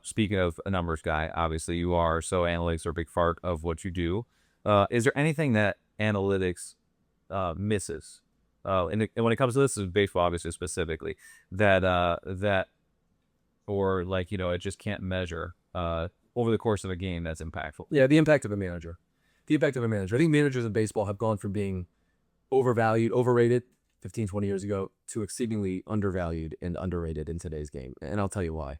Speaking of a numbers guy, obviously you are, so analytics are a big part of what you do. Is there anything that analytics misses? And when it comes to this, is baseball obviously specifically that or like it just can't measure over the course of a game that's impactful. Yeah, the impact of a manager. The impact of a manager. I think managers in baseball have gone from being overvalued, overrated 15, 20 years ago to exceedingly undervalued and underrated in today's game. And I'll tell you why.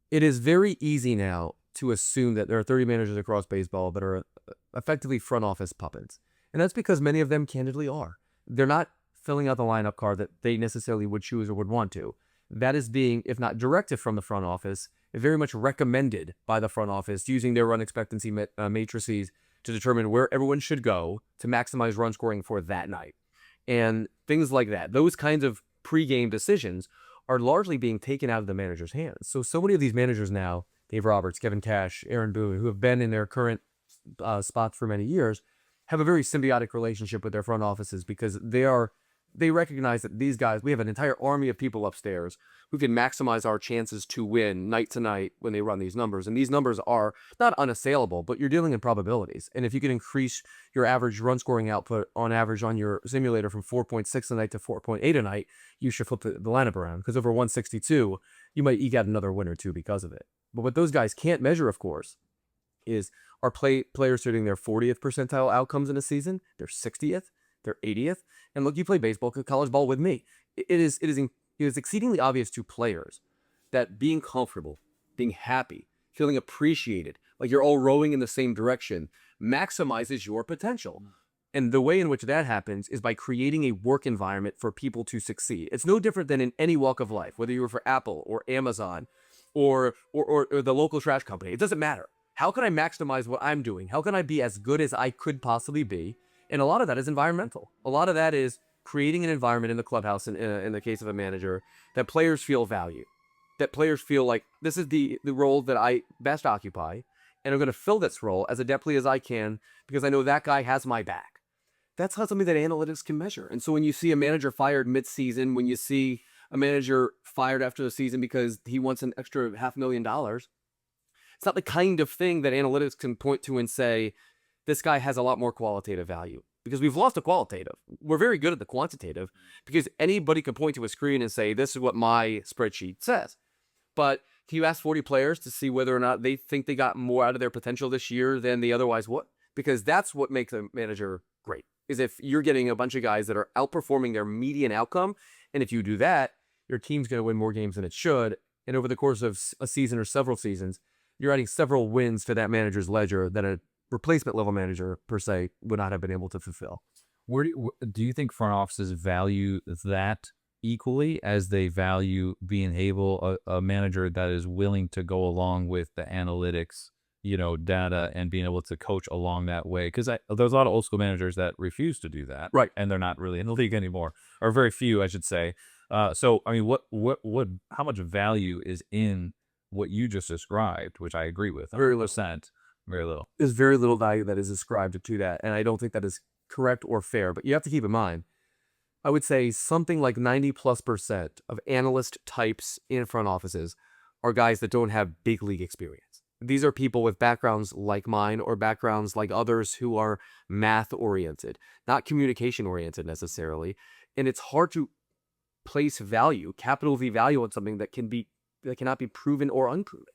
It is very easy now to assume that there are 30 managers across baseball that are effectively front office puppets. And that's because many of them candidly are. They're not filling out the lineup card that they necessarily would choose or would want to. That is being, if not directed from the front office, very much recommended by the front office using their run expectancy matrices to determine where everyone should go to maximize run scoring for that night. And things like that. Those kinds of pregame decisions are largely being taken out of the manager's hands. So many of these managers now, Dave Roberts, Kevin Cash, Aaron Boone, who have been in their current spots for many years, have a very symbiotic relationship with their front offices because they recognize that these guys, we have an entire army of people upstairs who can maximize our chances to win night to night when they run these numbers. And these numbers are not unassailable, but you're dealing in probabilities. And if you can increase your average run scoring output on average on your simulator from 4.6 a night to 4.8 a night, you should flip the lineup around because over 162, you might eke out another win or two because of it. But what those guys can't measure, of course, is are players hitting their 40th percentile outcomes in a season, their 60th, their 80th. And look, you play baseball, college ball with me. It is exceedingly obvious to players that being comfortable, being happy, feeling appreciated, like you're all rowing in the same direction, maximizes your potential. And the way in which that happens is by creating a work environment for people to succeed. It's no different than in any walk of life, whether you were for Apple or Amazon or the local trash company. It doesn't matter. How can I maximize what I'm doing? How can I be as good as I could possibly be? And a lot of that is environmental. A lot of that is creating an environment in the clubhouse, in the case of a manager, that players feel value, that players feel like this is the role that I best occupy, and I'm going to fill this role as adeptly as I can because I know that guy has my back. That's not something that analytics can measure. And so when you see a manager fired mid-season, when you see a manager fired after the season because he wants an extra $500,000, it's not the kind of thing that analytics can point to and say, this guy has a lot more qualitative value, because we've lost the qualitative. We're very good at the quantitative because anybody can point to a screen and say, this is what my spreadsheet says. But can you ask 40 players to see whether or not they think they got more out of their potential this year than they otherwise would? Because that's what makes a manager great, is if you're getting a bunch of guys that are outperforming their median outcome. And if you do that, your team's going to win more games than it should. And over the course of a season or several seasons, you're adding several wins to that manager's ledger that a replacement level manager per se would not have been able to fulfill. Where do you think front offices value that equally as they value being able a manager that is willing to go along with the analytics, data, and being able to coach along that way? Because there's a lot of old school managers that refuse to do that, Right? And they're not really in the league anymore, or very few, I should say. So I mean, how much value is in what you just described, which I agree with, Very little. 100%. Very little. There's very little value that is ascribed to that, and I don't think that is correct or fair. But you have to keep in mind, I would say something like 90+% of analyst types in front offices are guys that don't have big league experience. These are people with backgrounds like mine or backgrounds like others who are math oriented, not communication oriented necessarily. And it's hard to place value, capital V value, on something that cannot be proven or unproven.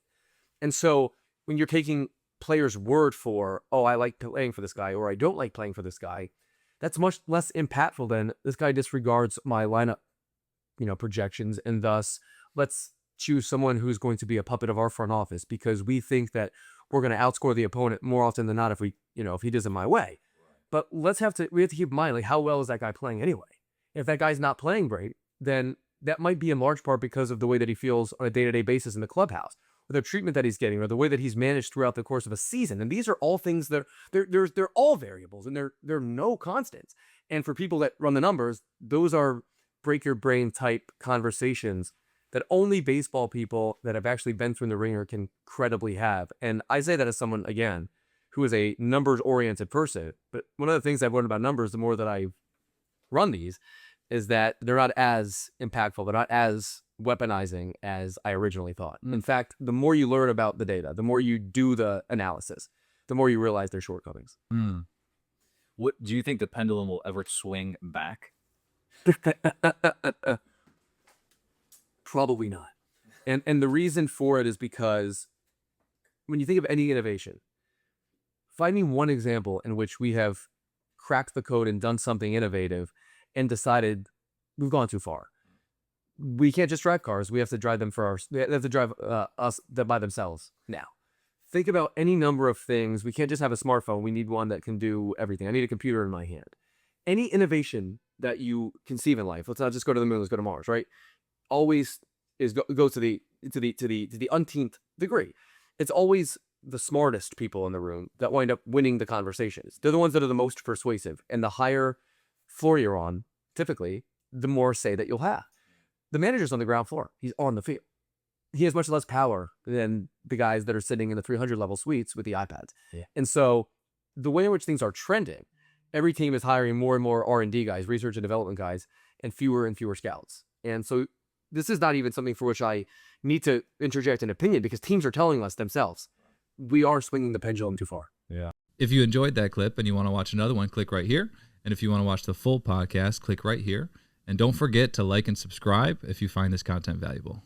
And so when you're taking player's word for, oh, I like playing for this guy, or I don't like playing for this guy, that's much less impactful than this guy disregards my lineup, projections, and thus let's choose someone who's going to be a puppet of our front office because we think that we're going to outscore the opponent more often than not if he does it my way. But we have to keep in mind, like, how well is that guy playing anyway? If that guy's not playing great, then that might be in large part because of the way that he feels on a day-to-day basis in the clubhouse, or the treatment that he's getting, or the way that he's managed throughout the course of a season. And these are all things that they're all variables, and they're no constants. And for people that run the numbers, those are break your brain type conversations that only baseball people that have actually been through the ringer can credibly have. And I say that as someone, again, who is a numbers oriented person. But one of the things I've learned about numbers, the more that I've run these, is that they're not as impactful. They're not as weaponizing as I originally thought. In fact, the more you learn about the data, the more you do the analysis, the more you realize their shortcomings. What do you think the pendulum will ever swing back? Probably not. And the reason for it is because when you think of any innovation, finding one example in which we have cracked the code and done something innovative and decided we've gone too far. We can't just drive cars. We have to drive them they have to drive us by themselves now. Think about any number of things. We can't just have a smartphone. We need one that can do everything. I need a computer in my hand. Any innovation that you conceive in life, let's not just go to the moon, let's go to Mars, right? Always goes to the umpteenth degree. It's always the smartest people in the room that wind up winning the conversations. They're the ones that are the most persuasive. And the higher floor you're on, typically, the more say that you'll have. The manager's on the ground floor. He's on the field. He has much less power than the guys that are sitting in the 300 level suites with the iPads. Yeah. And so the way in which things are trending, every team is hiring more and more R&D guys, research and development guys, and fewer scouts. And so this is not even something for which I need to interject an opinion, because teams are telling us themselves, we are swinging the pendulum too far. Yeah. If you enjoyed that clip and you want to watch another one, click right here. And if you want to watch the full podcast, click right here. And don't forget to like and subscribe if you find this content valuable.